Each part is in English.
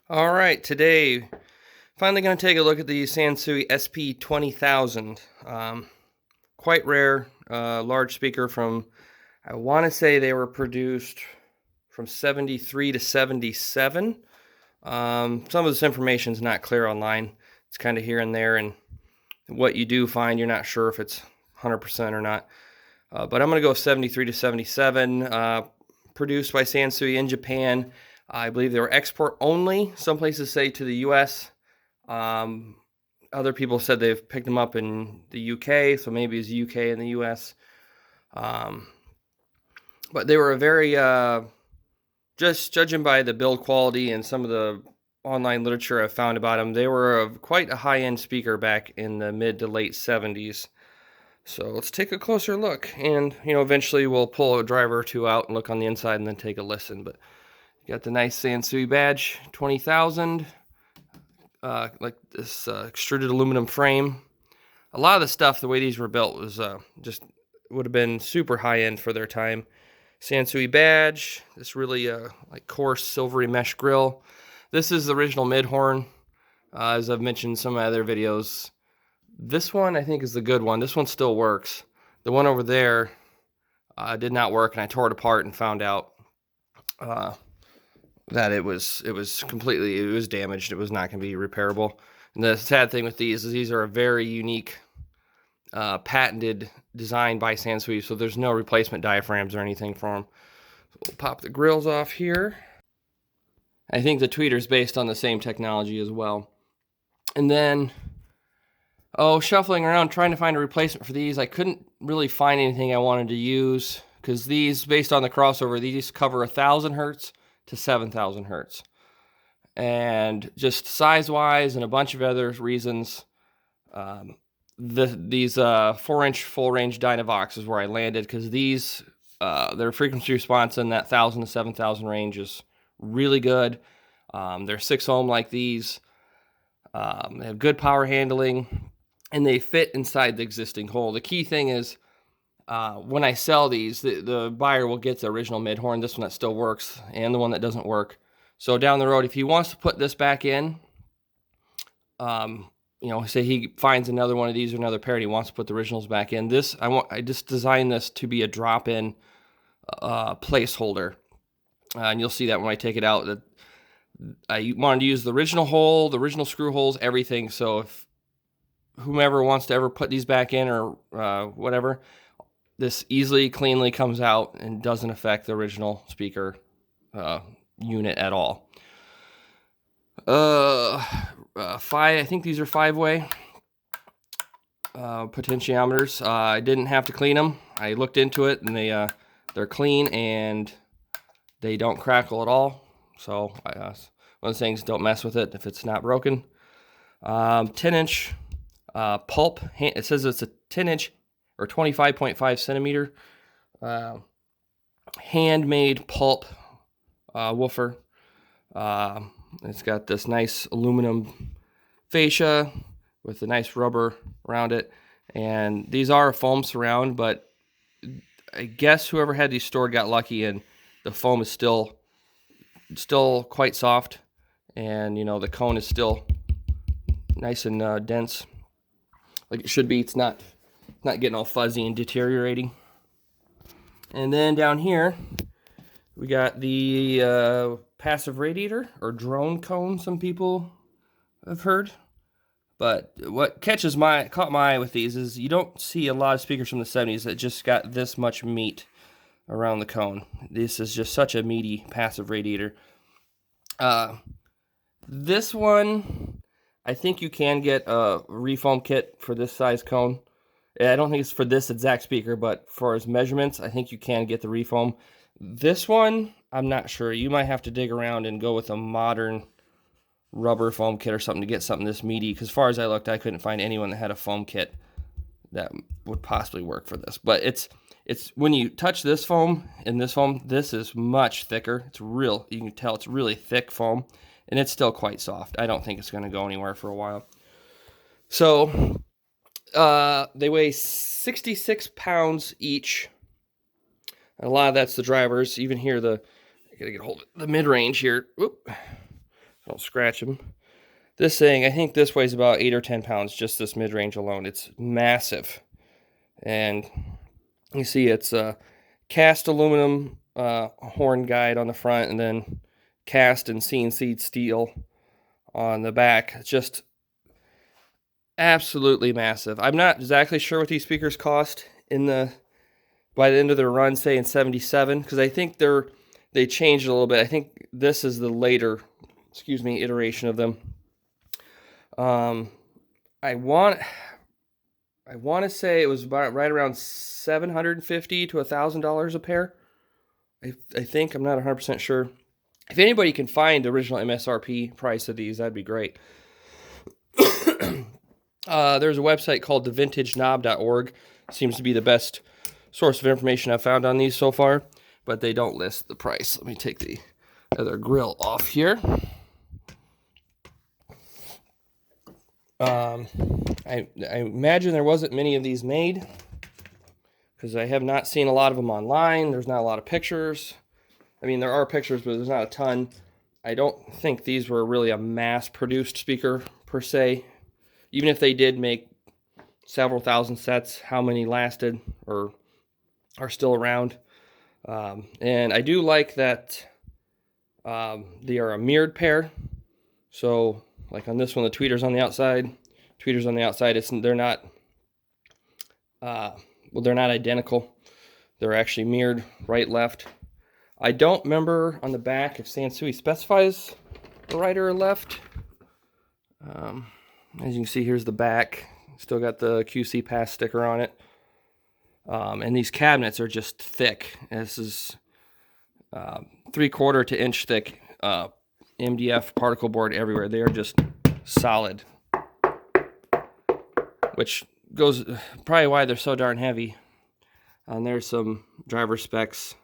All right, today, finally going to take a look at the Sansui SP20000. Quite rare, large speaker from, I want to say they were produced from 73 to 77. Some of this information is not clear online. It's kind of here and there, and what you do find, you're not sure if it's 100% or not. But I'm going to go 73 to 77, produced by Sansui in Japan. I believe they were export only. Some places say to the US. Other people said they've picked them up in the UK, so maybe it's UK and the US. But they were a very, just judging by the build quality and some of the online literature I've found about them, they were quite a high-end speaker back in the mid to late 70s. So let's take a closer look, and eventually we'll pull a driver or two out and look on the inside and then take a listen. But you got the nice Sansui badge, 20,000, like this extruded aluminum frame. A lot of the stuff, the way these were built, was just would have been super high end for their time. Sansui badge, this really like coarse silvery mesh grill. This is the original mid horn, as I've mentioned in some of my other videos. This one I think is the good one. This one still works. The one over there did not work, and I tore it apart and found out that it was damaged. It was not going to be repairable. And the sad thing with these is these are a very unique, patented design by Sansui, so there's no replacement diaphragms or anything for them. So we'll pop the grills off here. I think the tweeter's based on the same technology as well. And then, shuffling around trying to find a replacement for these, I couldn't really find anything I wanted to use, because these, based on the crossover, these cover 1,000 hertz to 7,000 hertz. And just size-wise and a bunch of other reasons, these 4-inch full-range Dynavox is where I landed, because these, their frequency response in that 1,000 to 7,000 range is really good. They're 6 ohm like these. They have good power handling, and they fit inside the existing hole. The key thing is, when I sell these, the buyer will get the original mid horn, this one that still works, and the one that doesn't work. So down the road, if he wants to put this back in, say he finds another one of these or another pair and he wants to put the originals back in, I just designed this to be a drop-in placeholder. And you'll see that when I take it out, that I wanted to use the original hole, the original screw holes, everything. So if whomever wants to ever put these back in or whatever, this easily, cleanly comes out and doesn't affect the original speaker unit at all. I think these are 5-way potentiometers. I didn't have to clean them. I looked into it, and they're clean and they don't crackle at all. So one of the things, don't mess with it if it's not broken. 10-inch pulp. It says it's a 10-inch or 25.5 centimeter handmade pulp woofer. It's got this nice aluminum fascia with a nice rubber around it, and these are a foam surround, but I guess whoever had these stored got lucky, and the foam is still quite soft, and the cone is still nice and dense like it should be. It's not getting all fuzzy and deteriorating. And then down here we got the passive radiator, or drone cone, some people have heard. But what caught my eye with these is you don't see a lot of speakers from the 70s that just got this much meat around the cone. This is just such a meaty passive radiator. This one, I think you can get a refoam kit for this size cone. I don't think it's for this exact speaker, but for its measurements, I think you can get the refoam. This one, I'm not sure. You might have to dig around and go with a modern rubber foam kit or something to get something this meaty, because as far as I looked, I couldn't find anyone that had a foam kit that would possibly work for this. But it's when you touch this foam and this foam, this is much thicker. It's real. You can tell it's really thick foam, and it's still quite soft. I don't think it's going to go anywhere for a while. So they weigh 66 pounds each. A lot of that's the drivers. Even here, I gotta get a hold of the mid-range here. Whoop. Don't scratch them. This thing, I think this weighs about 8 or 10 pounds, just this mid-range alone. It's massive. And you see it's a cast aluminum horn guide on the front, and then cast and CNC steel on the back. It's just absolutely massive. I'm not exactly sure what these speakers cost by the end of their run, say in 77, because I think they changed a little bit. I think this is the later, iteration of them. I want to say it was about right around $750 to $1,000 a pair. I think, I'm not 100% sure. If anybody can find the original MSRP price of these, that'd be great. There's a website called thevintageknob.org. Seems to be the best source of information I've found on these so far, but they don't list the price. Let me take the other grill off here. I imagine there wasn't many of these made, because I have not seen a lot of them online. There's not a lot of pictures. I mean, there are pictures, but there's not a ton. I don't think these were really a mass-produced speaker, per se. Even if they did make several thousand sets, how many lasted or are still around? And I do like that they are a mirrored pair. So, like on this one, the tweeter's on the outside. They're not identical. They're actually mirrored right, left. I don't remember on the back if Sansui specifies the right or left. As you can see, here's the back. Still got the QC Pass sticker on it. And these cabinets are just thick. This is 3/4 to inch thick MDF particle board everywhere. They are just solid, which goes probably why they're so darn heavy. And there's some driver specs.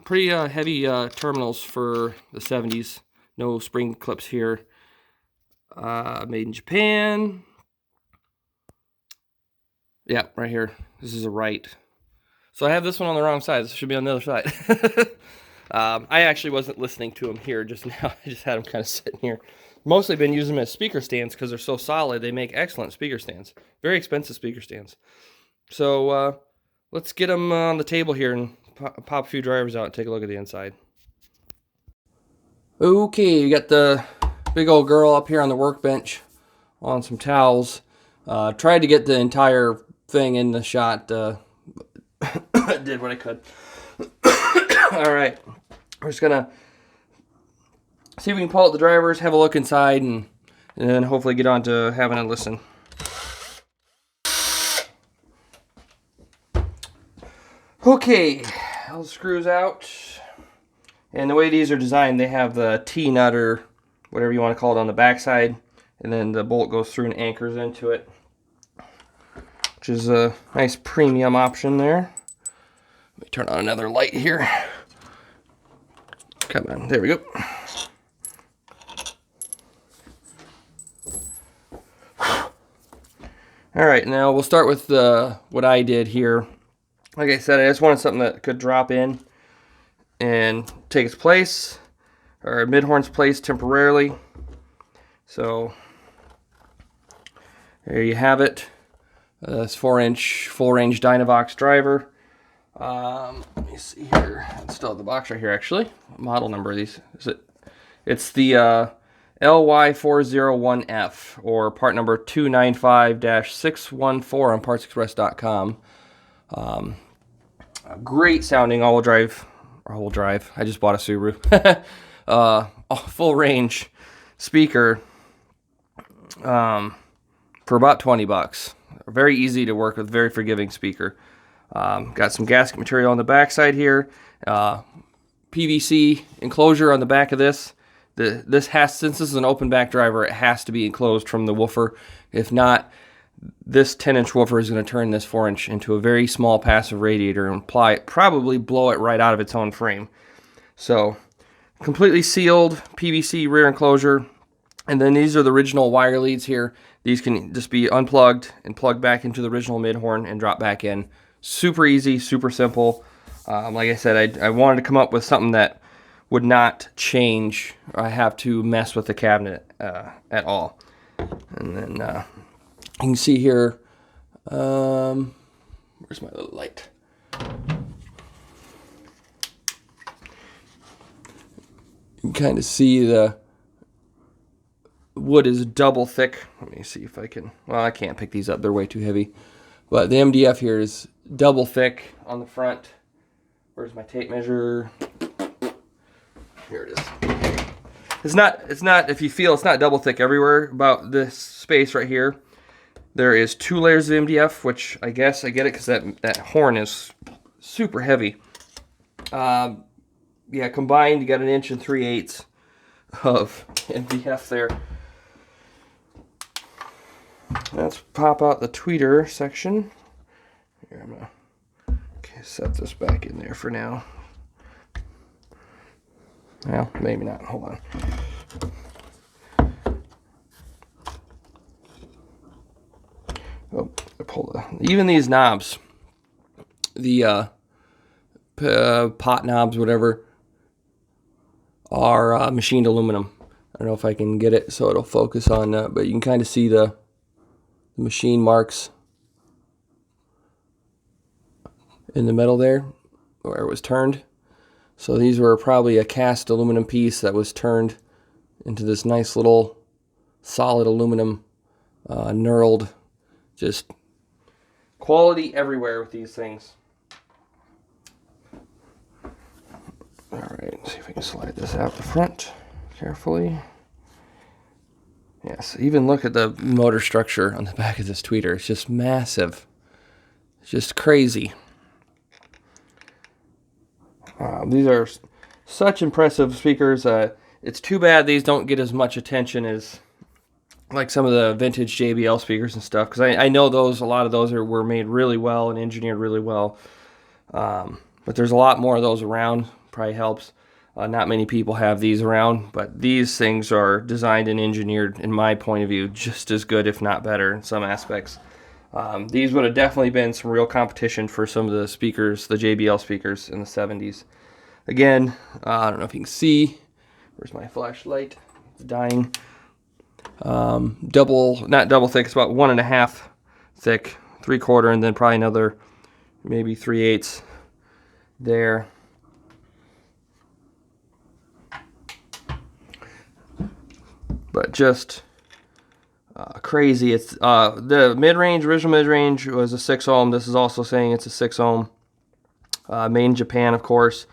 Pretty heavy terminals for the 70s. No spring clips here. Made in Japan. Yeah, right here. This is a right. So I have this one on the wrong side. This should be on the other side. I actually wasn't listening to them here just now. I just had them kind of sitting here. Mostly been using them as speaker stands because they're so solid. They make excellent speaker stands. Very expensive speaker stands. So let's get them on the table here and pop a few drivers out and take a look at the inside. Okay, we got the big old girl up here on the workbench on some towels. Tried to get the entire thing in the shot. Did what I could. All right, we're just gonna see if we can pull out the drivers, have a look inside, and then hopefully get on to having a listen. Okay, all the screws out. And the way these are designed, they have the T-nut or whatever you want to call it on the backside, and then the bolt goes through and anchors into it, which is a nice premium option there. Let me turn on another light here. Come on, there we go. All right, now we'll start with what I did here. Like I said, I just wanted something that could drop in and take its place, or mid-horn's place temporarily. So there you have it. This 4-inch full-range Dynavox driver. Let me see here. I still have the box right here, actually. What model number of these is it? It's the LY401F, or part number 295-614 on partsexpress.com. A great sounding all-wheel drive. I just bought a Subaru. Full range speaker for about $20. Very easy to work with, very forgiving speaker. Got some gasket material on the back side here. PVC enclosure on the back of this. Since this is an open back driver, it has to be enclosed from the woofer. If not, this 10-inch woofer is going to turn this 4-inch into a very small passive radiator and probably blow it right out of its own frame. So, completely sealed PVC rear enclosure. And then these are the original wire leads here. These can just be unplugged and plugged back into the original mid-horn and drop back in. Super easy, super simple. Like I said, I wanted to come up with something that would not change. I have to mess with the cabinet at all. And then you can see here, where's my little light? You can kind of see the wood is double thick. Let me see if I can, well, I can't pick these up, they're way too heavy. But the MDF here is double thick on the front. Where's my tape measure? Here it is. It's not, if you feel, it's not double thick everywhere. About this space right here, there is 2 layers of MDF, which I guess I get it because that horn is super heavy. Yeah, combined, you got 1 3/8 inches of MDF there. Let's pop out the tweeter section. Here, I'm gonna set this back in there for now. Well, maybe not. Hold on. Oh, I pulled even these knobs, the pot knobs, whatever, are machined aluminum. I don't know if I can get it so it'll focus on that, but you can kind of see the machine marks in the middle there where it was turned. So these were probably a cast aluminum piece that was turned into this nice little solid aluminum knurled. Just quality everywhere with these things. All right, let's see if we can slide this out the front carefully. Yes, even look at the motor structure on the back of this tweeter. It's just massive. It's just crazy. These are such impressive speakers. It's too bad these don't get as much attention as like some of the vintage JBL speakers and stuff, because I know a lot of those were made really well and engineered really well. But there's a lot more of those around. Probably helps. Not many people have these around, but these things are designed and engineered, in my point of view, just as good, if not better, in some aspects. These would have definitely been some real competition for some of the speakers, the JBL speakers in the 70s. Again, I don't know if you can see. Where's my flashlight? It's dying. Not double thick, it's about 1.5 thick, 3/4, and then probably another maybe 3/8 there. But just crazy. It's the mid-range, original mid-range was a 6 ohm. This is also saying it's a 6 ohm. Made in Japan, of course.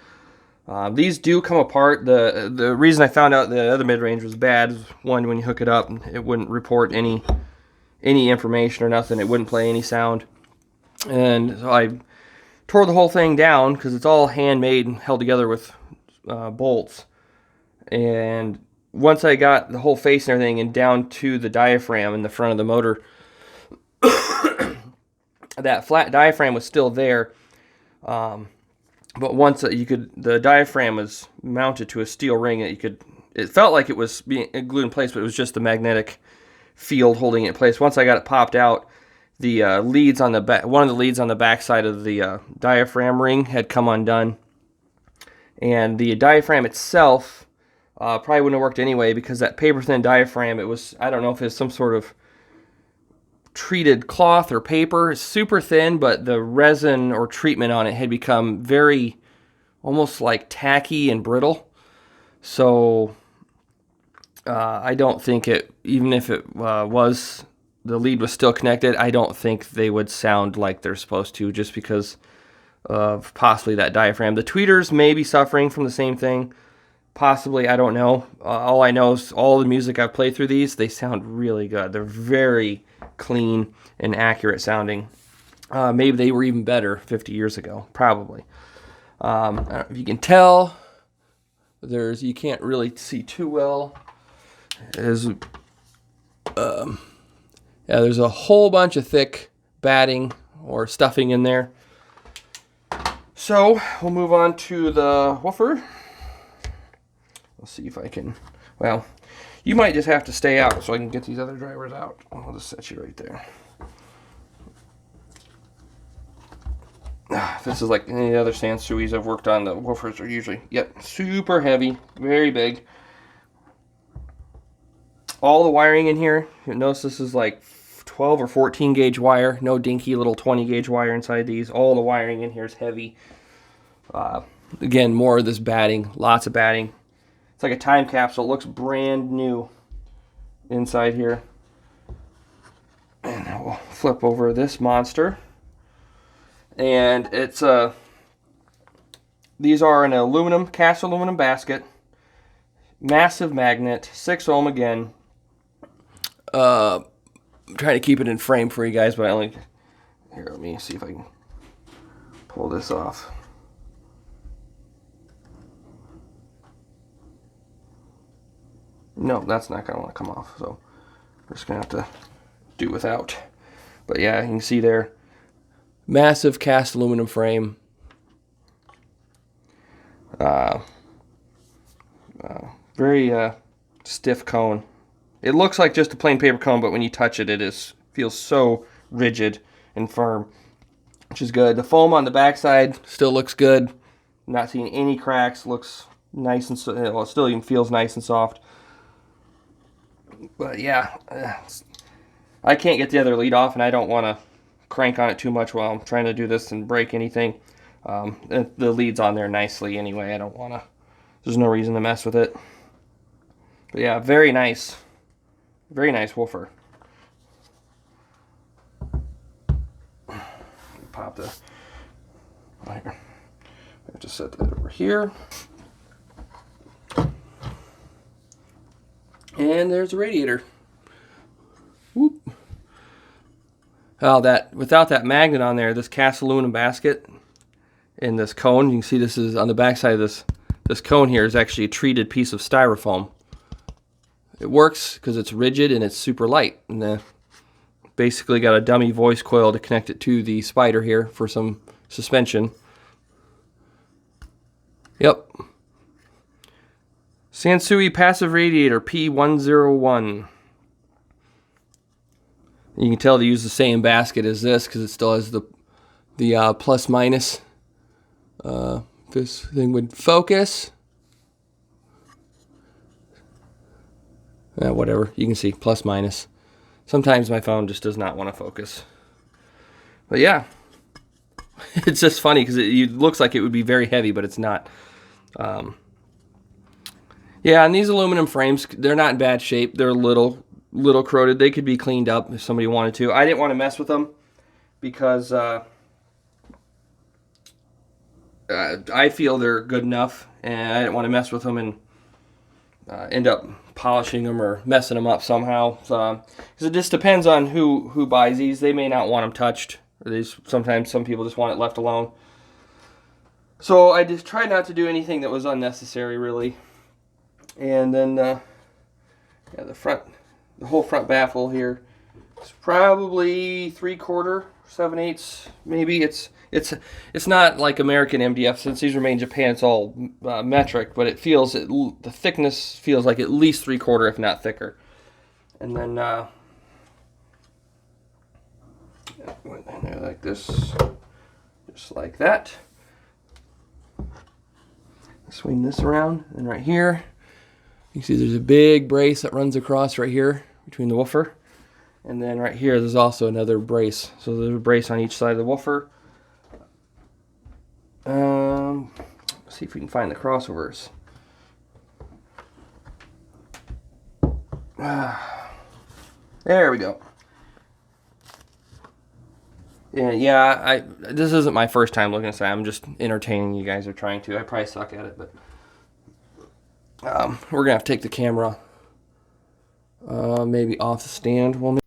These do come apart. The reason I found out the other mid-range was bad is, one, when you hook it up, it wouldn't report any information or nothing. It wouldn't play any sound. And so I tore the whole thing down because it's all handmade and held together with bolts. And once I got the whole face and everything and down to the diaphragm in the front of the motor, that flat diaphragm was still there. But once the diaphragm was mounted to a steel ring that it felt like it was being glued in place, but it was just the magnetic field holding it in place. Once I got it popped out, the leads on the back, one of the leads on the back side of the diaphragm ring had come undone, and the diaphragm itself probably wouldn't have worked anyway, because that paper thin diaphragm, it was, I don't know if it's some sort of treated cloth or paper. It's super thin, but the resin or treatment on it had become very, almost like tacky and brittle. So I don't think even if it was, the lead was still connected, I don't think they would sound like they're supposed to, just because of possibly that diaphragm. The tweeters may be suffering from the same thing. Possibly, I don't know. All I know is all the music I've played through these, they sound really good. They're very clean and accurate sounding. Maybe they were even better 50 years ago, probably. I don't know if you can tell, you can't really see too well. There's a whole bunch of thick batting or stuffing in there. So we'll move on to the woofer. Let's see if I can, well, you might just have to stay out so I can get these other drivers out. I'll just set you right there. This is like any other Sansuis I've worked on. The woofers are usually, yep, super heavy, very big. All the wiring in here, you notice this is like 12 or 14 gauge wire. No dinky little 20 gauge wire inside these. All the wiring in here is heavy. Again, more of this batting, lots of batting. It's like a time capsule. It looks brand new inside here. And we'll flip over this monster. And it's these are an aluminum, cast aluminum basket. Massive magnet, 6 ohm again. I'm trying to keep it in frame for you guys, but I only... Here, let me see if I can pull this off. No, that's not going to want to come off, so we're just going to have to do without. But yeah, you can see there, massive cast aluminum frame. Very stiff cone. It looks like just a plain paper cone, but when you touch it, feels so rigid and firm, which is good. The foam on the backside still looks good. Not seeing any cracks. Looks nice and well, it still even feels nice and soft. But yeah, I can't get the other lead off, and I don't want to crank on it too much while I'm trying to do this and break anything. The lead's on there nicely anyway. I don't want to. There's no reason to mess with it. But yeah, very nice. Very nice woofer. Pop the... I have to set that over here. And there's a radiator. Whoop. Oh, without that magnet on there, this cast aluminum basket and this cone, you can see this is on the back side of this cone here is actually a treated piece of styrofoam. It works because it's rigid and it's super light. And basically got a dummy voice coil to connect it to the spider here for some suspension. Yep. Sansui Passive Radiator P101. You can tell they use the same basket as this because it still has the plus minus. This thing would focus. Whatever, you can see plus minus. Sometimes my phone just does not want to focus. But yeah, it's just funny because it looks like it would be very heavy, but it's not. Yeah, and these aluminum frames, they're not in bad shape. They're a little corroded. They could be cleaned up if somebody wanted to. I didn't want to mess with them because I feel they're good enough, and I didn't want to mess with them and end up polishing them or messing them up somehow. Because it just depends on who buys these. They may not want them touched. Or sometimes some people just want it left alone. So I just tried not to do anything that was unnecessary, really. And then, yeah, the whole front baffle here is probably 3/4, 7/8, maybe. It's not like American MDF, since these are made in Japan. It's all metric, but the thickness feels like at least 3/4, if not thicker. And then went in there like this, just like that. Swing this around, and right here, you can see there's a big brace that runs across right here between the woofer. And then right here, there's also another brace. So there's a brace on each side of the woofer. Let's see if we can find the crossovers. There we go. And yeah, this isn't my first time looking at this. I'm just entertaining you guys, are trying to. I probably suck at it, but we're gonna have to take the camera maybe off the stand. We'll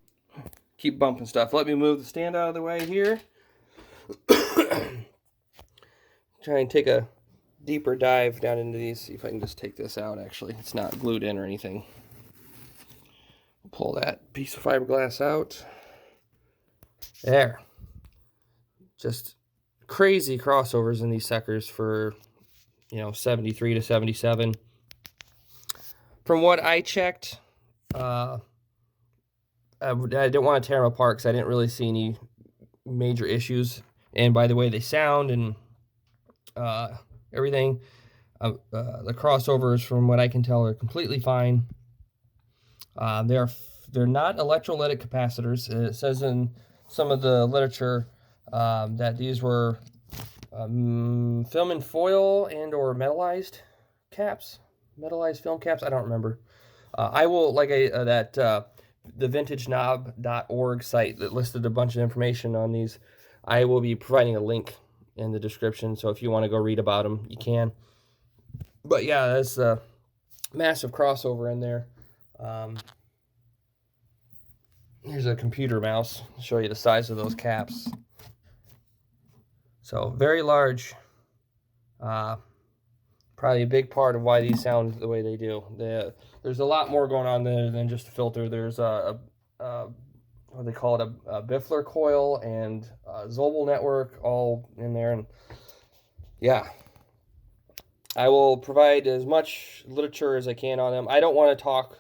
keep bumping stuff. Let me move the stand out of the way here. Try and take a deeper dive down into these. See if I can just take this out. Actually, it's not glued in or anything. Pull that piece of fiberglass out. There. Just crazy crossovers in these suckers for, 73 to 77. From what I checked, I didn't want to tear them apart because I didn't really see any major issues. and by the way they sound and everything. The crossovers, from what I can tell, are completely fine. They're not electrolytic capacitors. It says in some of the literature that these were film and foil and or metallized caps, metallized film caps. I don't remember. I will, like the vintageknob.org site that listed a bunch of information on these. I will be providing a link in the description, so if you want to go read about them, you can. But yeah, that's a massive crossover in there. Here's a computer mouse. I'll show you the size of those caps. So very large. Probably a big part of why these sound the way they do. There's a lot more going on there than just a filter. There's what they call it, a Biffler coil and a Zobel network all in there. And yeah, I will provide as much literature as I can on them. I don't want to talk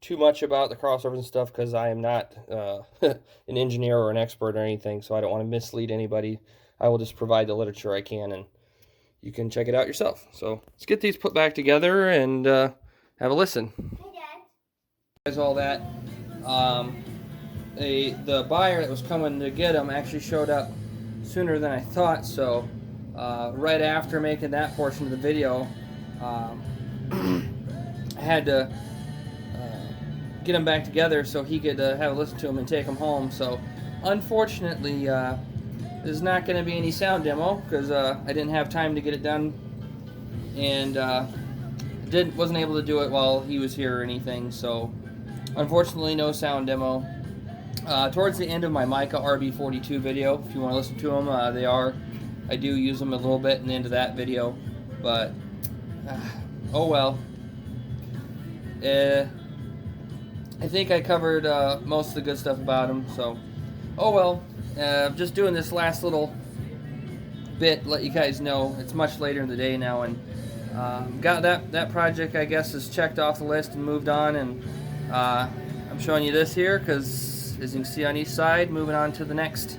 too much about the crossovers and stuff because I am not an engineer or an expert or anything, so I don't want to mislead anybody. I will just provide the literature I can, and you can check it out yourself. So let's get these put back together and have a listen. Hey, Dad. Guys, all that. The buyer that was coming to get them actually showed up sooner than I thought, so right after making that portion of the video, I had to get them back together so he could have a listen to them and take them home. So unfortunately, there's not going to be any sound demo because I didn't have time to get it done, and wasn't able to do it while he was here or anything. So unfortunately, no sound demo. Towards the end of my Mica RB42 video, if you want to listen to them, I do use them a little bit in the end of that video, but oh well. I think I covered most of the good stuff about them, so oh well. Just doing this last little bit, let you guys know it's much later in the day now, and got that project, I guess, is checked off the list and moved on, and I'm showing you this here because, as you can see on each side, moving on to the next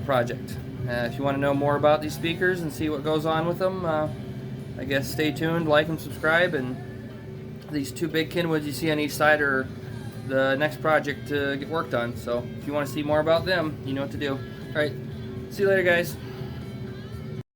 project. If you want to know more about these speakers and see what goes on with them, I guess stay tuned, like and subscribe, and these two big Kenwoods you see on each side are the next project to get worked on. So if you want to see more about them, you know what to do. Alright, see you later, guys.